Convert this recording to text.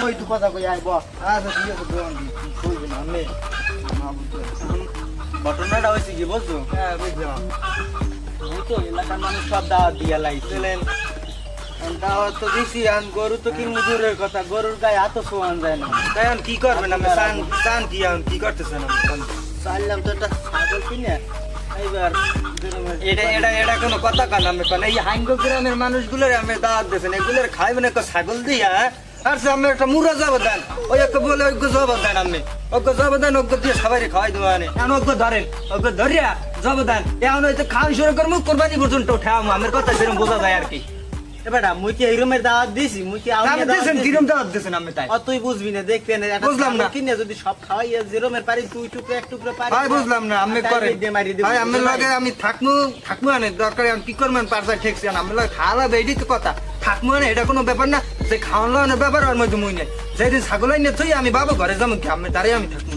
ওই তো কথা কই আইব আচ্ছা ঠিক আছে দোকান কইবেন আমি ঘটনাটা হয়েছে কি বলছো? হ্যাঁ বুঝলাম। ওই তো এলাকার মানুষ সব দাওয়াত দিয়া লাইছিলেন, দাওয়াত তো দিছি, আন গরু তো কি দূরের কথা, গরুর গায়ে হাতও ছোঁয়ান যায় না। তাই এখন কি করবেন আপনি? চান কি এখন কি করতেছেন? চাইলাম তো একটা ছাগল কিনে এইবার এটা কোনো কথা কান আমি কোন এই হাইঙ্গ গ্রামের মানুষগুলোর আমি দাওয়াত দিয়েছেন, এগুলোর খাইবেন একটা ছাগল দিয়া আর আমি একটা মুরা যাবো দেন, ওই একটা বলে ওইগুলো জবাব দেন, আপনি ওকে জবাব দেন, ওকে দিয়ে সবাই খাওয়াই দেবো আনে এখন ওকে ধরেন, ওকে ধরিয়া জবাব দেন। এখন হয়তো খাওয়াই শুরু করবো, কোরবানি পর্যন্ত ঠেয়াম আমার কথা সেরকম বোঝা যায় আর কি। এবার মুই কি এই রুমের দাওয়াত দিছি? মুই কি কিরম দাওয়াত দিয়েছেন আপনি? তাই তুই বুঝবি না, দেখতে না, বুঝলাম না কিনে যদি সব খাওয়াই যে রুমের পারি তুই টুকরো এক টুকরো পারি, ভাই বুঝলাম না আমি করে ভাই আমি লাগে আমি থাকমু আনে দরকার আমি কি করবেন পারসা ঠেকছি আমি লাগে খাওয়া বেডি তো কথা থাকমু আনে, এটা কোনো ব্যাপার না, যে খাওয়ানো ব্যাপার আর মধ্যে মুই নাই, যেদিন ছাগলাই নিয়ে তুই আমি বাবা ঘরে যাবো কি আমি তারাই আমি থাকবো।